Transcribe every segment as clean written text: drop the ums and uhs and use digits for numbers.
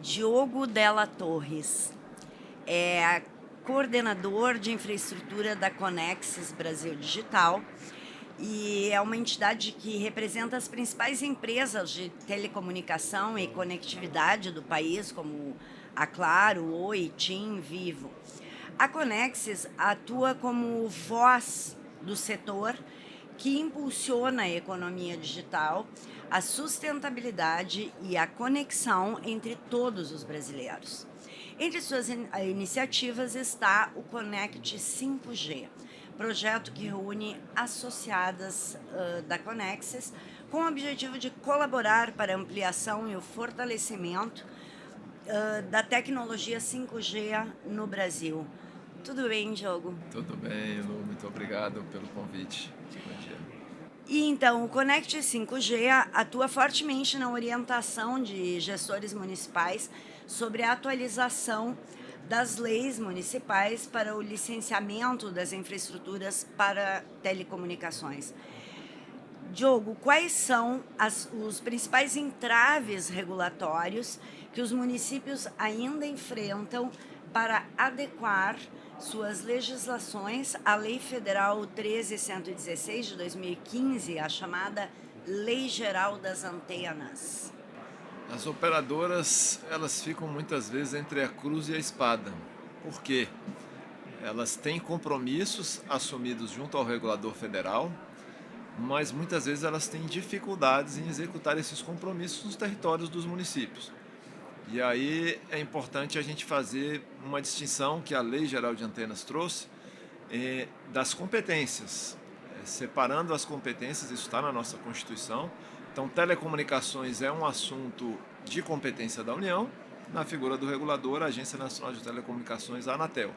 Diogo Della Torres é coordenador de infraestrutura da Conexis Brasil Digital e é uma entidade que representa as principais empresas de telecomunicação e conectividade do país, como a Claro, Oi, TIM, Vivo. A Conexis atua como voz do setor que impulsiona a economia digital, a sustentabilidade e a conexão entre todos os brasileiros. Entre suas iniciativas está o Connect 5G, projeto que reúne associadas da Conexis com o objetivo de colaborar para a ampliação e o fortalecimento da tecnologia 5G no Brasil. Tudo bem, Diogo? Tudo bem, Lu, muito obrigado pelo convite. Bom dia. E então, o Connect 5G atua fortemente na orientação de gestores municipais sobre a atualização das leis municipais para o licenciamento das infraestruturas para telecomunicações. Diogo, quais são os principais entraves regulatórios que os municípios ainda enfrentam para adequar suas legislações à Lei Federal 13.116 de 2015, a chamada Lei Geral das Antenas? As operadoras, elas ficam muitas vezes entre a cruz e a espada. Por quê? Elas têm compromissos assumidos junto ao regulador federal, mas muitas vezes elas têm dificuldades em executar esses compromissos nos territórios dos municípios. E aí é importante a gente fazer uma distinção que a Lei Geral de Antenas trouxe das competências, separando as competências, isso está na nossa Constituição. Então, telecomunicações é um assunto de competência da União, na figura do regulador, a Agência Nacional de Telecomunicações, a Anatel.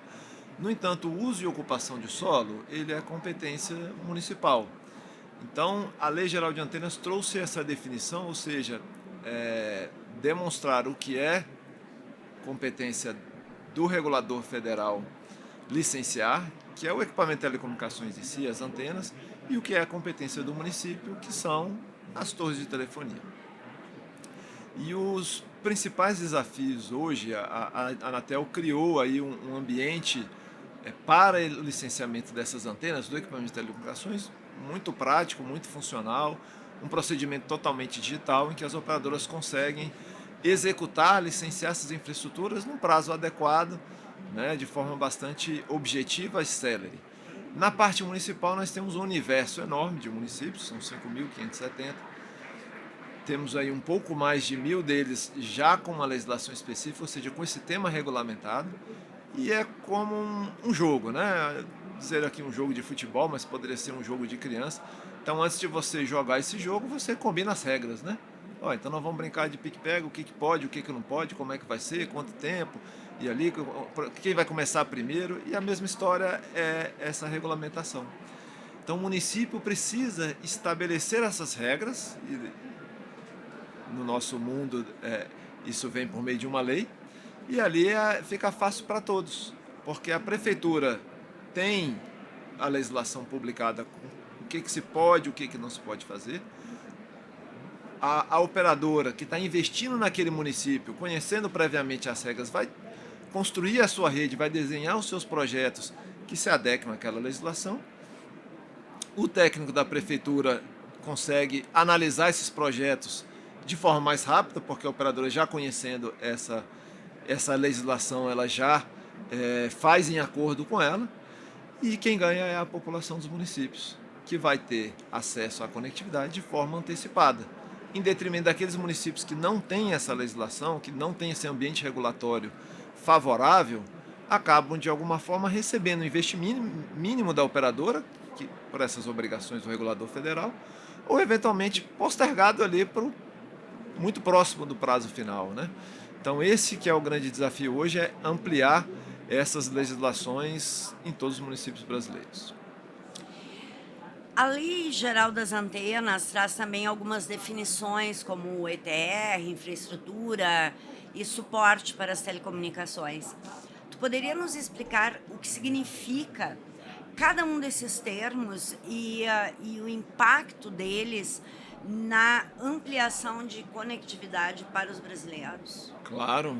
No entanto, o uso e ocupação de solo, ele é competência municipal. Então, a Lei Geral de Antenas trouxe essa definição, ou seja, demonstrar o que é competência do regulador federal licenciar, que é o equipamento de telecomunicações em si, as antenas, e o que é a competência do município, que são as torres de telefonia. E os principais desafios hoje, a Anatel criou aí um ambiente para o licenciamento dessas antenas, do equipamento de telecomunicações, muito prático, muito funcional, um procedimento totalmente digital em que as operadoras conseguem executar, licenciar essas infraestruturas num prazo adequado, né, de forma bastante objetiva e célere. Na parte municipal nós temos um universo enorme de municípios, são 5.570. Temos aí um pouco mais de 1.000 deles já com uma legislação específica, ou seja, com esse tema regulamentado. E é como um jogo, né? Dizer aqui um jogo de futebol, mas poderia ser um jogo de criança. Então, antes de você jogar esse jogo, você combina as regras, né? Então nós vamos brincar de pique-pega, o que pode, o que não pode, como é que vai ser, quanto tempo, e ali, quem vai começar primeiro, e a mesma história é essa regulamentação. Então o município precisa estabelecer essas regras, e no nosso mundo isso vem por meio de uma lei, e ali fica fácil para todos, porque a prefeitura tem a legislação publicada com o que se pode, o que não se pode fazer. A operadora que está investindo naquele município, conhecendo previamente as regras, vai construir a sua rede, vai desenhar os seus projetos que se adequem àquela legislação. O técnico da prefeitura consegue analisar esses projetos de forma mais rápida, porque a operadora, já conhecendo essa legislação, ela já faz em acordo com ela, e quem ganha é a população dos municípios, que vai ter acesso à conectividade de forma antecipada, em detrimento daqueles municípios que não têm essa legislação, que não têm esse ambiente regulatório favorável, acabam de alguma forma recebendo o investimento mínimo da operadora, por essas obrigações do regulador federal, ou eventualmente postergado ali muito próximo do prazo final, né? Então esse que é o grande desafio hoje, é ampliar essas legislações em todos os municípios brasileiros. A Lei Geral das Antenas traz também algumas definições, como ETR, infraestrutura e suporte para as telecomunicações. Tu poderia nos explicar o que significa cada um desses termos e o impacto deles na ampliação de conectividade para os brasileiros? Claro,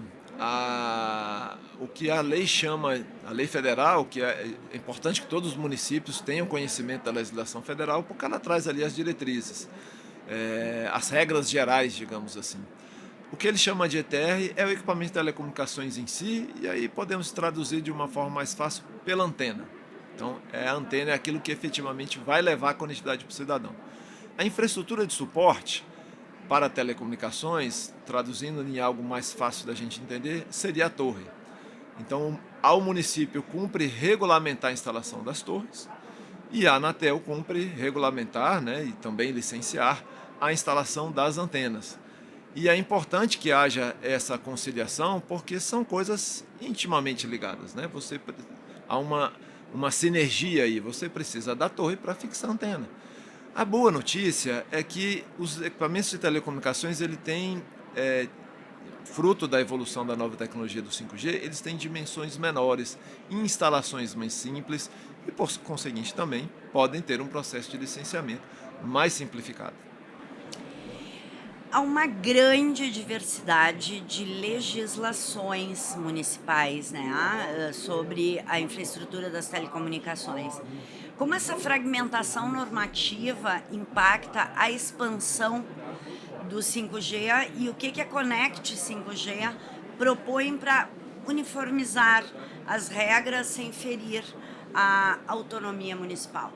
o que a lei chama, a lei federal, que é importante que todos os municípios tenham conhecimento da legislação federal, porque ela traz ali as diretrizes, as regras gerais, digamos assim. O que ele chama de ETR é o equipamento de telecomunicações em si, e aí podemos traduzir de uma forma mais fácil pela antena. Então, a antena é aquilo que efetivamente vai levar a conectividade para o cidadão. A infraestrutura de suporte para telecomunicações, traduzindo em algo mais fácil da gente entender, seria a torre. Então, ao município cumpre regulamentar a instalação das torres e a Anatel cumpre regulamentar, né, e também licenciar a instalação das antenas. E é importante que haja essa conciliação porque são coisas intimamente ligadas, né? Há uma sinergia aí, você precisa da torre para fixar a antena. A boa notícia é que os equipamentos de telecomunicações, ele tem, fruto da evolução da nova tecnologia do 5G, eles têm dimensões menores, instalações mais simples e, por conseguinte, também podem ter um processo de licenciamento mais simplificado. Há uma grande diversidade de legislações municipais, né, sobre a infraestrutura das telecomunicações. Como essa fragmentação normativa impacta a expansão do 5G e o que a Connect 5G propõe para uniformizar as regras sem ferir a autonomia municipal?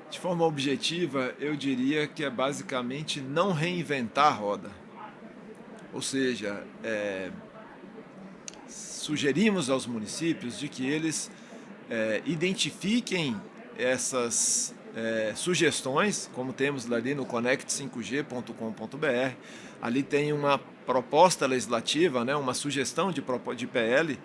De forma objetiva, eu diria que é basicamente não reinventar a roda. Ou seja, sugerimos aos municípios de que eles identifiquem essas sugestões, como temos ali no connect5g.com.br. Ali tem uma proposta legislativa, né, uma sugestão de PL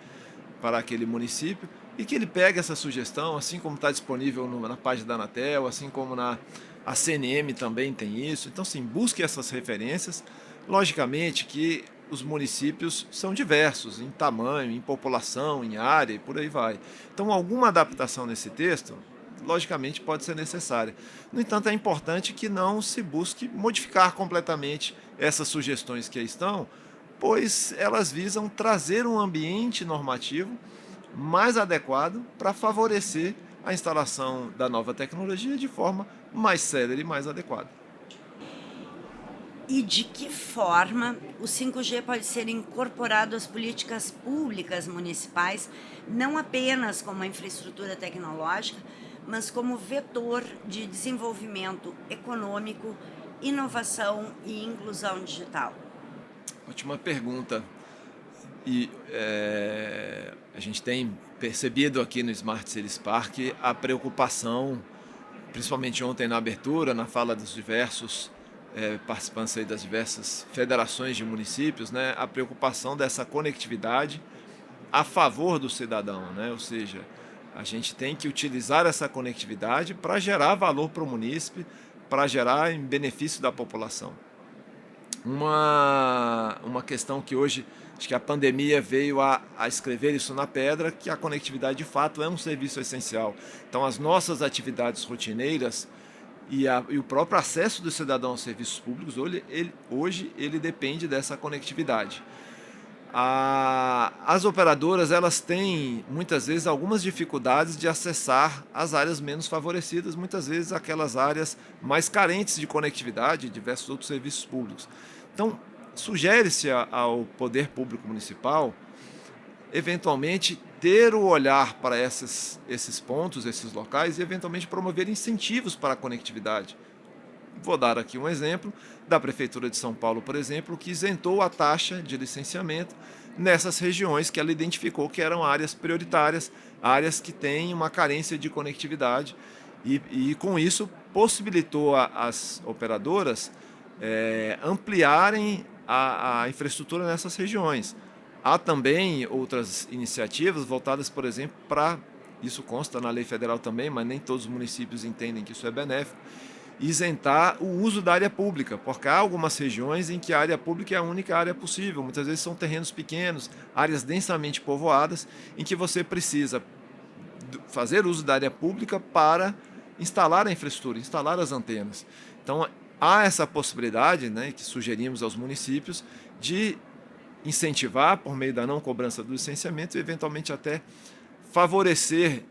para aquele município, e que ele pegue essa sugestão, assim como está disponível na página da Anatel, assim como a CNM também tem isso. Então, sim, busque essas referências. Logicamente que os municípios são diversos em tamanho, em população, em área e por aí vai. Então, alguma adaptação nesse texto, logicamente, pode ser necessária. No entanto, é importante que não se busque modificar completamente essas sugestões que aí estão, pois elas visam trazer um ambiente normativo mais adequado para favorecer a instalação da nova tecnologia de forma mais célere e mais adequada. E de que forma o 5G pode ser incorporado às políticas públicas municipais, não apenas como uma infraestrutura tecnológica, mas como vetor de desenvolvimento econômico, inovação e inclusão digital? Ótima pergunta. E a gente tem percebido aqui no Smart Cities Park a preocupação, principalmente ontem na abertura, na fala dos diversos participantes aí das diversas federações de municípios, né, a preocupação dessa conectividade a favor do cidadão, né? Ou seja, a gente tem que utilizar essa conectividade para gerar valor para o munícipe, para gerar em benefício da população. Uma questão que hoje, acho que a pandemia veio a escrever isso na pedra, que a conectividade de fato é um serviço essencial. Então as nossas atividades rotineiras e o próprio acesso do cidadão aos serviços públicos, hoje ele depende dessa conectividade. As operadoras, elas têm muitas vezes algumas dificuldades de acessar as áreas menos favorecidas, muitas vezes aquelas áreas mais carentes de conectividade e diversos outros serviços públicos. Então, sugere-se ao poder público municipal, eventualmente, ter o olhar para esses pontos, esses locais, e eventualmente promover incentivos para a conectividade. Vou dar aqui um exemplo da Prefeitura de São Paulo, por exemplo, que isentou a taxa de licenciamento nessas regiões que ela identificou que eram áreas prioritárias, áreas que têm uma carência de conectividade, e com isso possibilitou às operadoras ampliarem a infraestrutura nessas regiões. Há também outras iniciativas voltadas, por exemplo, para, isso consta na lei federal também, mas nem todos os municípios entendem que isso é benéfico, isentar o uso da área pública, porque há algumas regiões em que a área pública é a única área possível, muitas vezes são terrenos pequenos, áreas densamente povoadas, em que você precisa fazer uso da área pública para instalar a infraestrutura, instalar as antenas. Então, há essa possibilidade, né, que sugerimos aos municípios, de incentivar por meio da não cobrança do licenciamento e eventualmente até favorecer,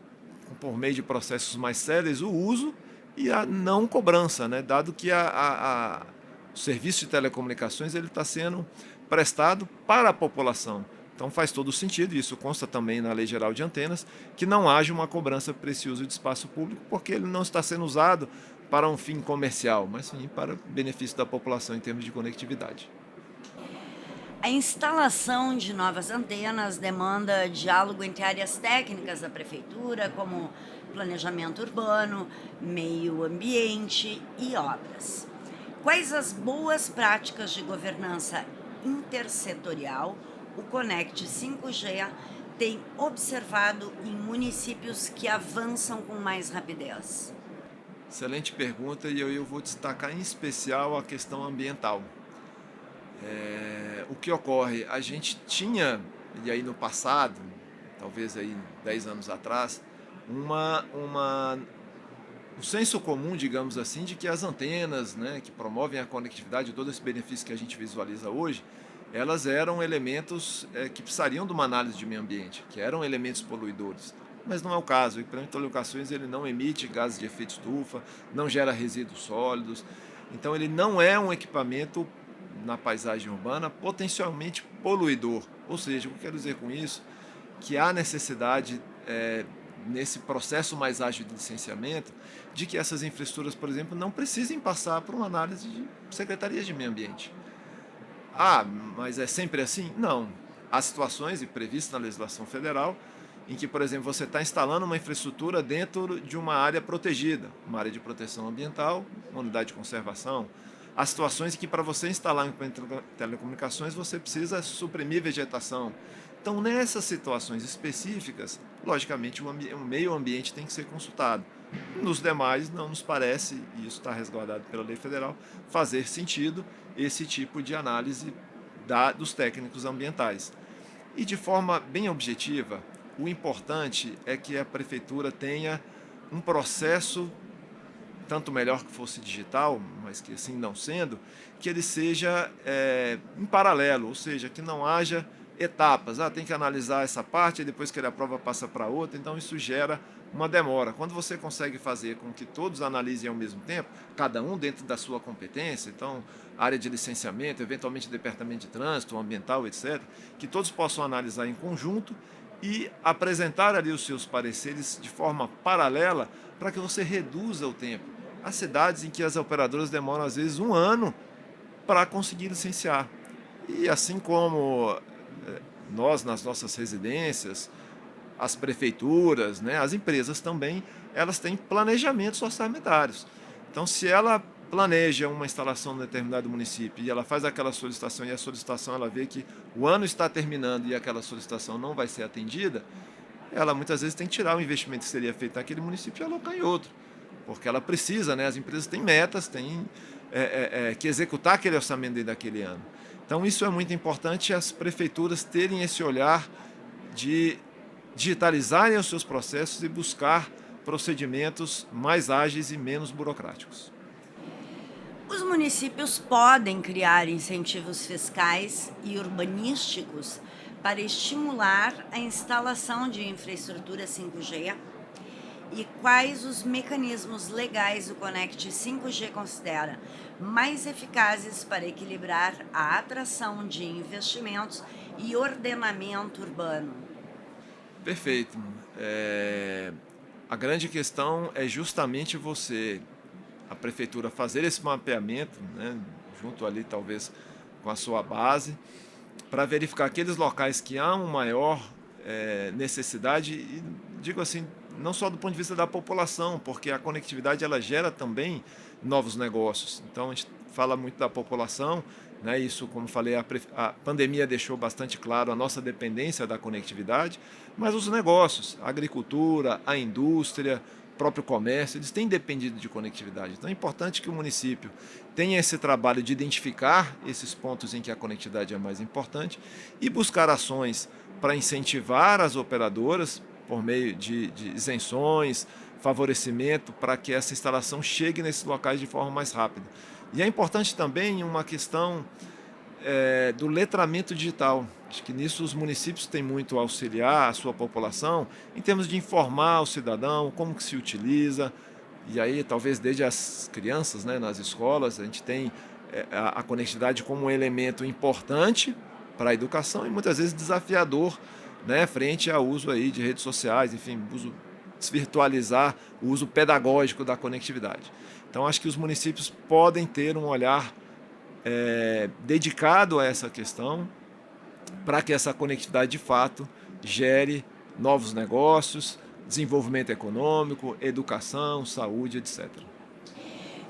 por meio de processos mais céleres, o uso e a não cobrança, né, dado que o serviço de telecomunicações ele está sendo prestado para a população. Então faz todo sentido, e isso consta também na Lei Geral de Antenas, que não haja uma cobrança para esse uso de espaço público, porque ele não está sendo usado para um fim comercial, mas sim para benefício da população em termos de conectividade. A instalação de novas antenas demanda diálogo entre áreas técnicas da prefeitura, como planejamento urbano, meio ambiente e obras. Quais as boas práticas de governança intersetorial o Connect 5G tem observado em municípios que avançam com mais rapidez? Excelente pergunta, e eu vou destacar em especial a questão ambiental. O que ocorre? A gente tinha, e aí no passado, talvez aí 10 anos atrás, um senso comum, digamos assim, de que as antenas, né, que promovem a conectividade, todo esse benefício que a gente visualiza hoje, elas eram elementos que precisariam de uma análise de meio ambiente, que eram elementos poluidores. Mas não é o caso. O equipamento de telecomunicações ele não emite gases de efeito estufa, não gera resíduos sólidos. Então ele não é um equipamento na paisagem urbana potencialmente poluidor. Ou seja, o que eu quero dizer com isso? Que há necessidade, nesse processo mais ágil de licenciamento, de que essas infraestruturas, por exemplo, não precisem passar por uma análise de secretarias de meio ambiente. Ah, mas é sempre assim? Não. Há situações, e previstas na legislação federal, em que, por exemplo, você está instalando uma infraestrutura dentro de uma área protegida, uma área de proteção ambiental, uma unidade de conservação. Há situações em que, para você instalar um equipamento de telecomunicações, você precisa suprimir vegetação. Então, nessas situações específicas, logicamente, o meio ambiente tem que ser consultado. Nos demais, não nos parece, e isso está resguardado pela lei federal, fazer sentido esse tipo de análise dos técnicos ambientais. E de forma bem objetiva, o importante é que a prefeitura tenha um processo, tanto melhor que fosse digital, mas que assim não sendo, que ele seja em paralelo, ou seja, que não haja etapas. Tem que analisar essa parte, e depois que ele aprova passa para outra, então isso gera uma demora. Quando você consegue fazer com que todos analisem ao mesmo tempo, cada um dentro da sua competência, então área de licenciamento, eventualmente departamento de trânsito, ambiental, etc., que todos possam analisar em conjunto e apresentar ali os seus pareceres de forma paralela para que você reduza o tempo. Há cidades em que as operadoras demoram às vezes 1 ano para conseguir licenciar. E assim como nós nas nossas residências, as prefeituras, né, as empresas também, elas têm planejamentos orçamentários. Então, se ela planeja uma instalação em determinado município e ela faz aquela solicitação e a solicitação ela vê que o ano está terminando e aquela solicitação não vai ser atendida, ela muitas vezes tem que tirar o investimento que seria feito naquele município e alocar em outro, porque ela precisa, né, as empresas têm metas, têm que executar aquele orçamento dentro daquele ano. Então, isso é muito importante, as prefeituras terem esse olhar de digitalizarem os seus processos e buscar procedimentos mais ágeis e menos burocráticos. Os municípios podem criar incentivos fiscais e urbanísticos para estimular a instalação de infraestrutura 5G? E quais os mecanismos legais o Connect 5G considera mais eficazes para equilibrar a atração de investimentos e ordenamento urbano? Perfeito. A grande questão é justamente a prefeitura, fazer esse mapeamento, né, junto ali talvez com a sua base, para verificar aqueles locais que há uma maior necessidade, e digo assim, não só do ponto de vista da população, porque a conectividade ela gera também novos negócios. Então a gente fala muito da população, né? Isso, como falei, a pandemia deixou bastante claro a nossa dependência da conectividade, mas os negócios, a agricultura, a indústria, o próprio comércio, eles têm dependido de conectividade. Então é importante que o município tenha esse trabalho de identificar esses pontos em que a conectividade é mais importante e buscar ações para incentivar as operadoras por meio de isenções, favorecimento, para que essa instalação chegue nesses locais de forma mais rápida. E é importante também uma questão do letramento digital. Acho que nisso os municípios têm muito a auxiliar a sua população em termos de informar o cidadão como que se utiliza. E aí talvez desde as crianças, né, nas escolas, a gente tem a conectividade como um elemento importante para a educação e muitas vezes desafiador, né, frente ao uso aí de redes sociais, enfim, desvirtualizar o uso pedagógico da conectividade. Então acho que os municípios podem ter um olhar dedicado a essa questão para que essa conectividade de fato gere novos negócios, desenvolvimento econômico, educação, saúde, etc.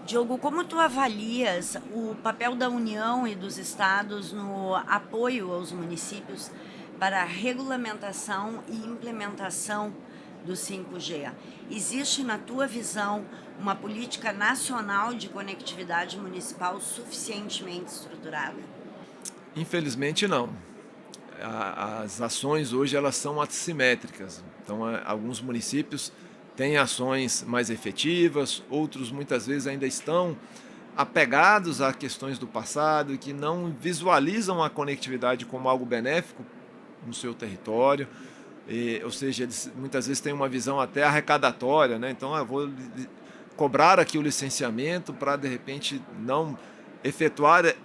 Diogo, como tu avalias o papel da União e dos estados no apoio aos municípios para a regulamentação e implementação do 5G? Existe, na tua visão, uma política nacional de conectividade municipal suficientemente estruturada? Infelizmente não. As ações hoje elas são assimétricas. Então, alguns municípios têm ações mais efetivas, outros muitas vezes ainda estão apegados a questões do passado e que não visualizam a conectividade como algo benéfico no seu território. Ou seja, eles muitas vezes têm uma visão até arrecadatória, né? Então, eu vou cobrar aqui o licenciamento para, de repente, não efetuar,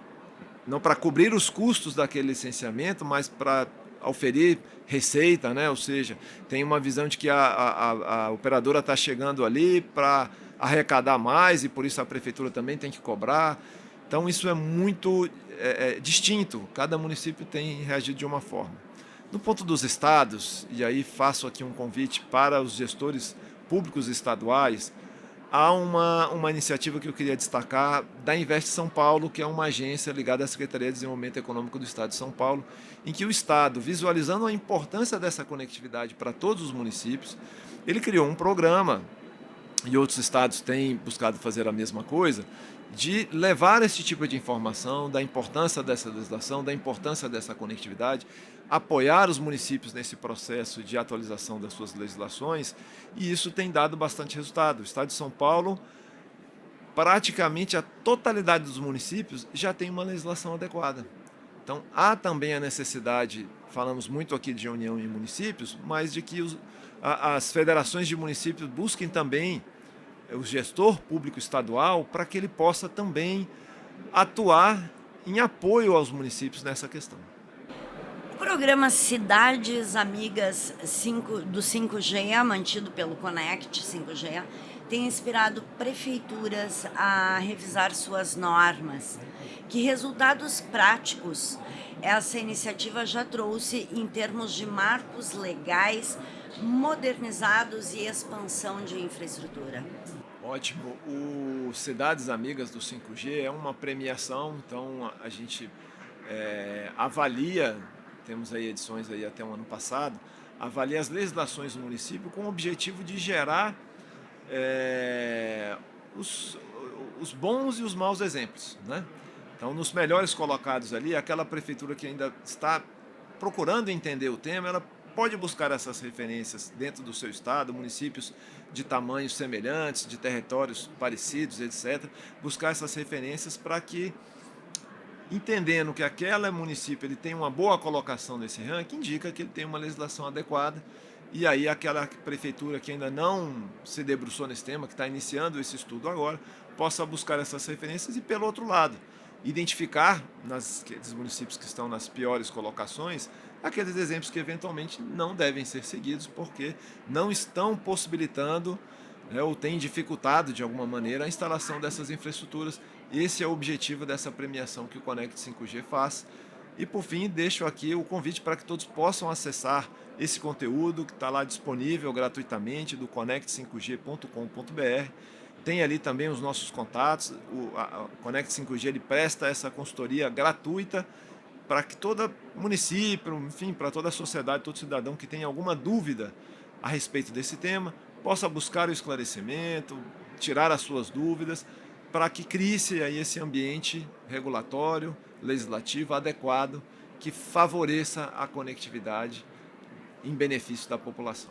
não para cobrir os custos daquele licenciamento, mas para oferir receita, né? Ou seja, tem uma visão de que a operadora está chegando ali para arrecadar mais e por isso a prefeitura também tem que cobrar. Então isso é muito distinto, cada município tem reagido de uma forma. No ponto dos estados, e aí faço aqui um convite para os gestores públicos estaduais, há uma iniciativa que eu queria destacar da Invest São Paulo, que é uma agência ligada à Secretaria de Desenvolvimento Econômico do Estado de São Paulo, em que o Estado, visualizando a importância dessa conectividade para todos os municípios, ele criou um programa, e outros estados têm buscado fazer a mesma coisa, de levar esse tipo de informação, da importância dessa legislação, da importância dessa conectividade, apoiar os municípios nesse processo de atualização das suas legislações, e isso tem dado bastante resultado. O Estado de São Paulo, praticamente a totalidade dos municípios já tem uma legislação adequada. Então, há também a necessidade, falamos muito aqui de união em municípios, mas de que as federações de municípios busquem também o gestor público estadual para que ele possa também atuar em apoio aos municípios nessa questão. O programa Cidades Amigas do 5G, mantido pelo Connect 5G, tem inspirado prefeituras a revisar suas normas. Que resultados práticos essa iniciativa já trouxe em termos de marcos legais modernizados e expansão de infraestrutura? Ótimo. O Cidades Amigas do 5G é uma premiação, então a gente avalia, temos aí edições aí até o ano passado, avalia as legislações do município com o objetivo de gerar os bons e os maus exemplos, né? Então, nos melhores colocados ali, aquela prefeitura que ainda está procurando entender o tema, ela pode buscar essas referências dentro do seu estado, municípios de tamanhos semelhantes, de territórios parecidos, etc. Buscar essas referências para que, entendendo que aquele município ele tem uma boa colocação nesse ranking, indica que ele tem uma legislação adequada. E aí aquela prefeitura que ainda não se debruçou nesse tema, que está iniciando esse estudo agora, possa buscar essas referências e, pelo outro lado, identificar naqueles municípios que estão nas piores colocações aqueles exemplos que eventualmente não devem ser seguidos porque não estão possibilitando, né, ou têm dificultado de alguma maneira a instalação dessas infraestruturas. Esse é o objetivo dessa premiação que o Connect 5G faz. E por fim, deixo aqui o convite para que todos possam acessar esse conteúdo que está lá disponível gratuitamente do connect5g.com.br. Tem ali também os nossos contatos. O Connect 5G ele presta essa consultoria gratuita para que todo município, enfim, para toda a sociedade, todo cidadão que tenha alguma dúvida a respeito desse tema, possa buscar o esclarecimento, tirar as suas dúvidas, para que crie-se aí esse ambiente regulatório, legislativo adequado, que favoreça a conectividade em benefício da população.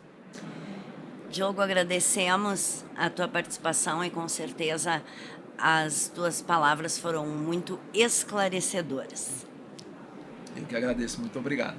Diogo, agradecemos a tua participação e com certeza as tuas palavras foram muito esclarecedoras. Eu que agradeço, muito obrigado.